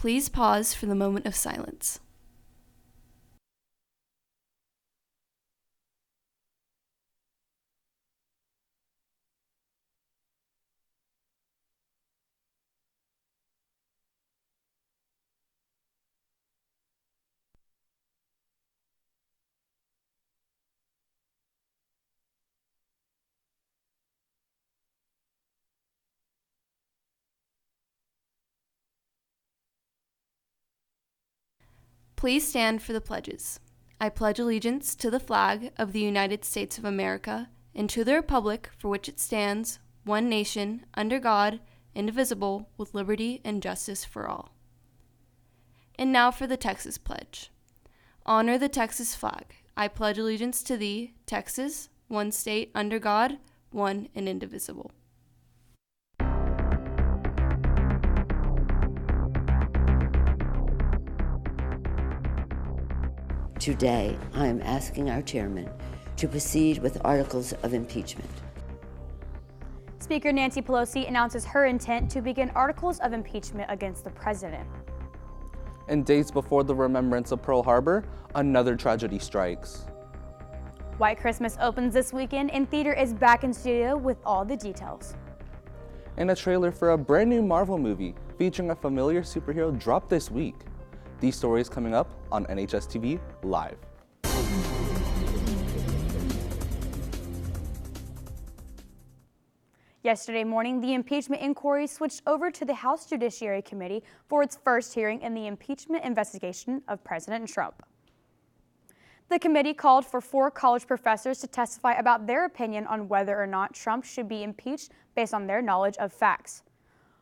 Please pause for the moment of silence. Please stand for the pledges. I pledge allegiance to the flag of the United States of America and to the republic for which it stands, one nation, under God, indivisible, with liberty and justice for all. And now for the Texas Pledge. Honor the Texas flag. I pledge allegiance to thee, Texas, one state, under God, one and indivisible. Today, I am asking our chairman to proceed with articles of impeachment. Speaker Nancy Pelosi announces her intent to begin articles of impeachment against the president. And days before the remembrance of Pearl Harbor, another tragedy strikes. White Christmas opens this weekend and theater is back in studio with all the details. And a trailer for a brand new Marvel movie featuring a familiar superhero dropped this week. These stories coming up on NHSTV Live. Yesterday morning, the impeachment inquiry switched over to the House Judiciary Committee for its first hearing in the impeachment investigation of President Trump. The committee called for 4 college professors to testify about their opinion on whether or not Trump should be impeached based on their knowledge of facts.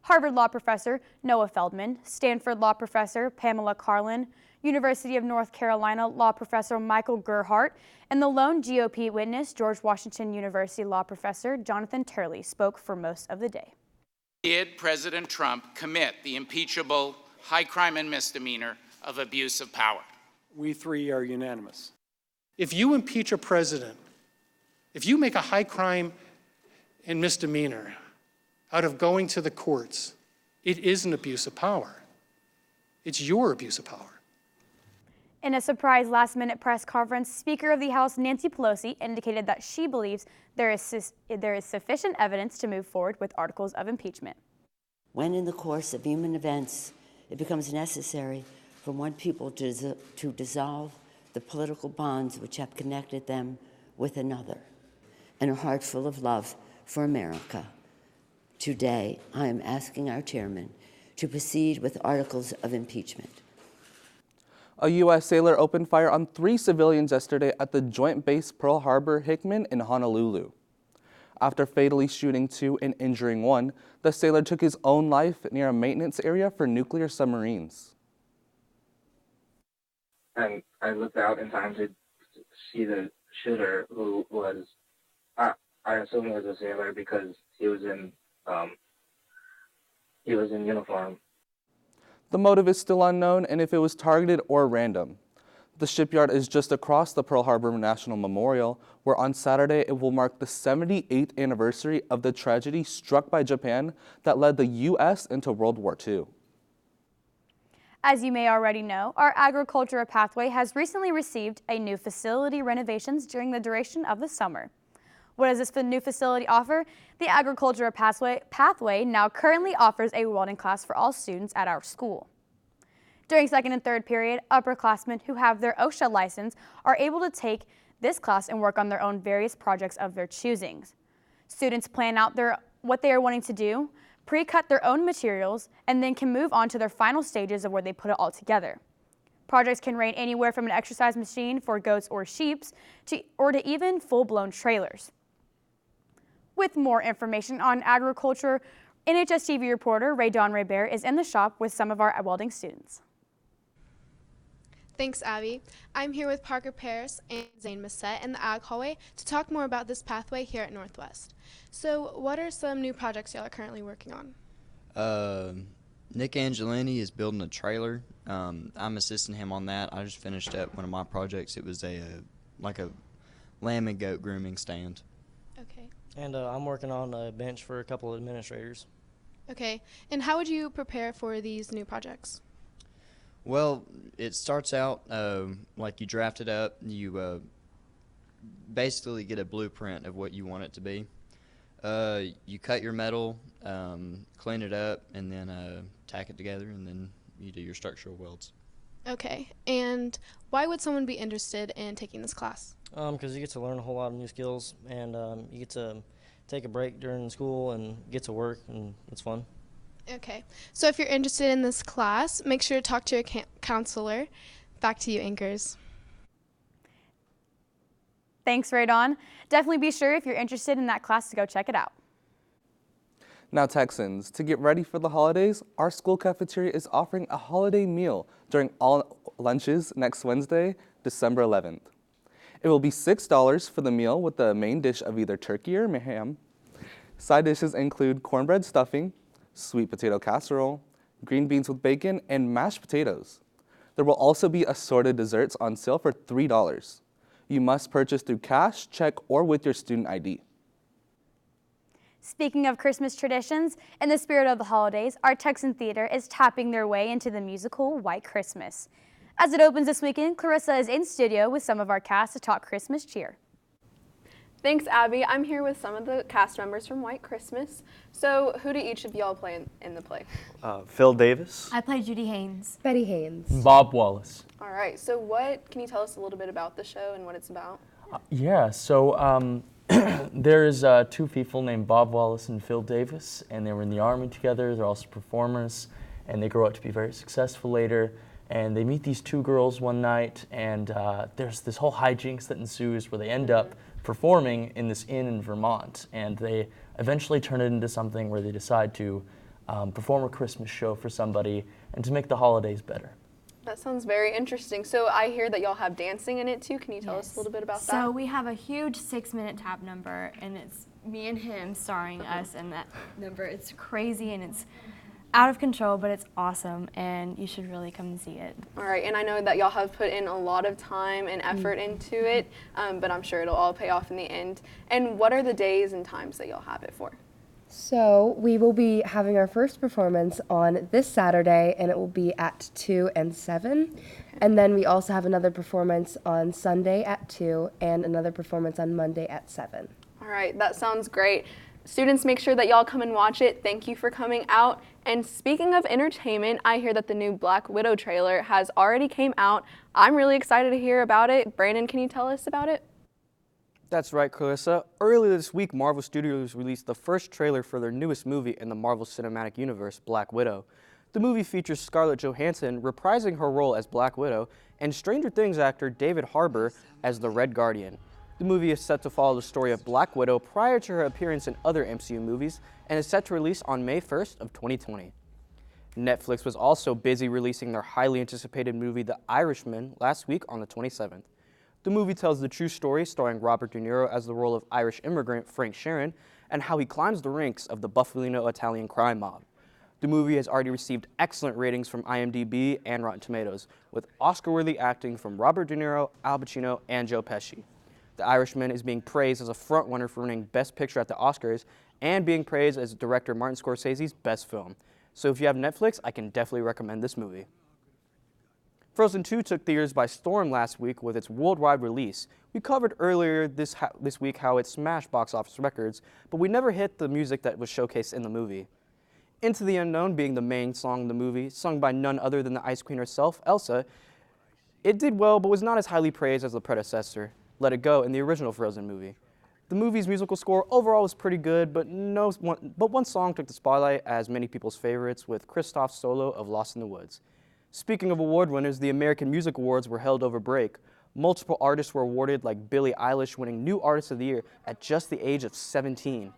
Harvard law professor Noah Feldman, Stanford law professor Pamela Karlan, University of North Carolina law professor Michael Gerhardt, and the lone GOP witness, George Washington University law professor Jonathan Turley, spoke for most of the day. Did President Trump commit the impeachable high crime and misdemeanor of abuse of power? We 3 are unanimous. If you impeach a president, if you make a high crime and misdemeanor out of going to the courts, it is an abuse of power. It's your abuse of power. In a surprise last-minute press conference, Speaker of the House Nancy Pelosi indicated that she believes there is sufficient evidence to move forward with articles of impeachment. When in the course of human events it becomes necessary for one people to dissolve the political bonds which have connected them with another, and a heart full of love for America, today I am asking our chairman to proceed with articles of impeachment. A U.S. sailor opened fire on 3 civilians yesterday at the Joint Base Pearl Harbor-Hickman in Honolulu. After fatally shooting 2 and injuring 1, the sailor took his own life near a maintenance area for nuclear submarines. And I looked out in time to see the shooter, who was, I assume he was a sailor because he was in uniform. The motive is still unknown and if it was targeted or random. The shipyard is just across the Pearl Harbor National Memorial, where on Saturday it will mark the 78th anniversary of the tragedy struck by Japan that led the U.S. into World War II. As you may already know, our agriculture pathway has recently received a new facility renovations during the duration of the summer. What does this new facility offer? The agriculture pathway now currently offers a welding class for all students at our school. During second and third period, upperclassmen who have their OSHA license are able to take this class and work on their own various projects of their choosings. Students plan out what they are wanting to do, pre-cut their own materials, and then can move on to their final stages of where they put it all together. Projects can range anywhere from an exercise machine for goats or sheep to even full-blown trailers. With more information on agriculture, NHSTV reporter Dawn Raybear is in the shop with some of our welding students. Thanks, Abby. I'm here with Parker Paris and Zane Massette in the Ag Hallway to talk more about this pathway here at Northwest. So what are some new projects y'all are currently working on? Nick Angelini is building a trailer. I'm assisting him on that. I just finished up one of my projects. It was a lamb and goat grooming stand. Okay. And I'm working on a bench for a couple of administrators. Okay. And how would you prepare for these new projects? Well, it starts out like you draft it up. You basically get a blueprint of what you want it to be. You cut your metal, clean it up, and then tack it together, and then you do your structural welds. Okay, and why would someone be interested in taking this class? Because you get to learn a whole lot of new skills, and you get to take a break during school and get to work, and it's fun. Okay, so if you're interested in this class, make sure to talk to your counselor. Back to you, anchors. Thanks, Radon. Definitely be sure if you're interested in that class to go check it out. Now Texans, to get ready for the holidays, our school cafeteria is offering a holiday meal during all lunches next Wednesday, December 11th. It will be $6 for the meal with the main dish of either turkey or ham. Side dishes include cornbread stuffing, sweet potato casserole, green beans with bacon, and mashed potatoes. There will also be assorted desserts on sale for $3. You must purchase through cash, check, or with your student ID. Speaking of Christmas traditions, in the spirit of the holidays, our Texan Theater is tapping their way into the musical White Christmas. As it opens this weekend, Clarissa is in studio with some of our cast to talk Christmas cheer. Thanks, Abby. I'm here with some of the cast members from White Christmas. So who do each of y'all play in the play? Phil Davis. I play Judy Haynes. Betty Haynes. Bob Wallace. All right, so can you tell us a little bit about the show and what it's about? There's two people named Bob Wallace and Phil Davis, and they were in the Army together. They're also performers, and they grow up to be very successful later. And they meet these two girls one night, and there's this whole hijinks that ensues where they end up performing in this inn in Vermont, and they eventually turn it into something where they decide to perform a Christmas show for somebody and to make the holidays better. That sounds very interesting. So I hear that y'all have dancing in it too. Can you tell us a little bit about that? So we have a huge 6-minute tap number, and it's me and him starring us in that number. It's crazy and it's out of control, but it's awesome, and you should really come and see it. All right, and I know that y'all have put in a lot of time and effort into it, but I'm sure it'll all pay off in the end. And what are the days and times that y'all have it for? So we will be having our first performance on this Saturday, and it will be at 2 and 7. And then we also have another performance on Sunday at 2 and another performance on Monday at 7. All right, that sounds great. Students, make sure that y'all come and watch it. Thank you for coming out. And speaking of entertainment, I hear that the new Black Widow trailer has already came out. I'm really excited to hear about it. Brandon, can you tell us about it? That's right, Clarissa. Earlier this week, Marvel Studios released the first trailer for their newest movie in the Marvel Cinematic Universe, Black Widow. The movie features Scarlett Johansson reprising her role as Black Widow and Stranger Things actor David Harbour as the Red Guardian. The movie is set to follow the story of Black Widow prior to her appearance in other MCU movies and is set to release on May 1st of 2020. Netflix was also busy releasing their highly anticipated movie The Irishman last week on the 27th. The movie tells the true story starring Robert De Niro as the role of Irish immigrant Frank Sheeran and how he climbs the ranks of the Buffalino Italian crime mob. The movie has already received excellent ratings from IMDb and Rotten Tomatoes, with Oscar-worthy acting from Robert De Niro, Al Pacino, and Joe Pesci. The Irishman is being praised as a frontrunner for winning Best Picture at the Oscars and being praised as director Martin Scorsese's best film. So if you have Netflix, I can definitely recommend this movie. Frozen 2 took theaters by storm last week with its worldwide release. We covered earlier this week how it smashed box office records, but we never hit the music that was showcased in the movie. Into the Unknown being the main song in the movie, sung by none other than the Ice Queen herself, Elsa, it did well but was not as highly praised as the predecessor, Let It Go, in the original Frozen movie. The movie's musical score overall was pretty good, but one song took the spotlight as many people's favorites with Kristoff's solo of Lost in the Woods. Speaking of award winners, the American Music Awards were held over break. Multiple artists were awarded, like Billie Eilish winning New Artist of the Year at just the age of 17.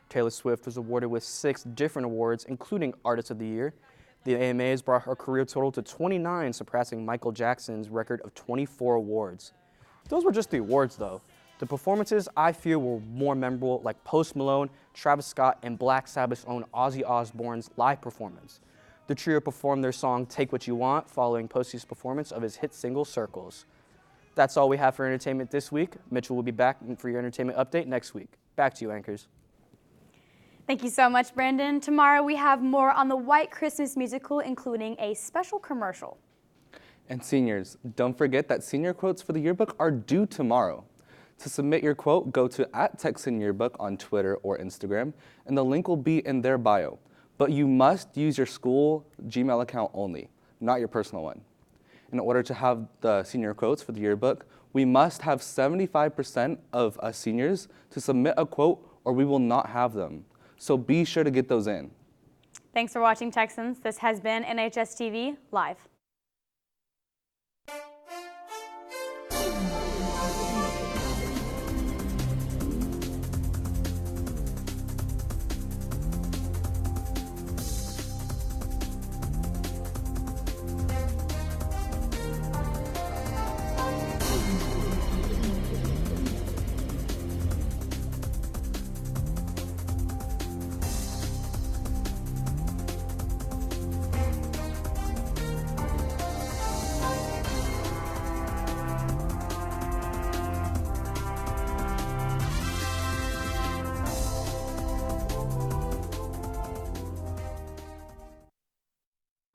Taylor Swift was awarded with 6 different awards, including Artist of the Year. The AMAs brought her career total to 29, surpassing Michael Jackson's record of 24 awards. Those were just the awards, though. The performances, I feel, were more memorable, like Post Malone, Travis Scott, and Black Sabbath's own Ozzy Osbourne's live performance. The trio performed their song Take What You Want following Posty's performance of his hit single Circles. That's all we have for entertainment this week. Mitchell will be back for your entertainment update next week. Back to you, anchors. Thank you so much, Brandon. Tomorrow we have more on the White Christmas musical, including a special commercial. And seniors, don't forget that senior quotes for the yearbook are due tomorrow. To submit your quote, go to @TexanYearbook on Twitter or Instagram, and the link will be in their bio. But you must use your school Gmail account only, not your personal one. In order to have the senior quotes for the yearbook, we must have 75% of us seniors to submit a quote or we will not have them. So be sure to get those in. Thanks for watching, Texans. This has been NHSTV Live.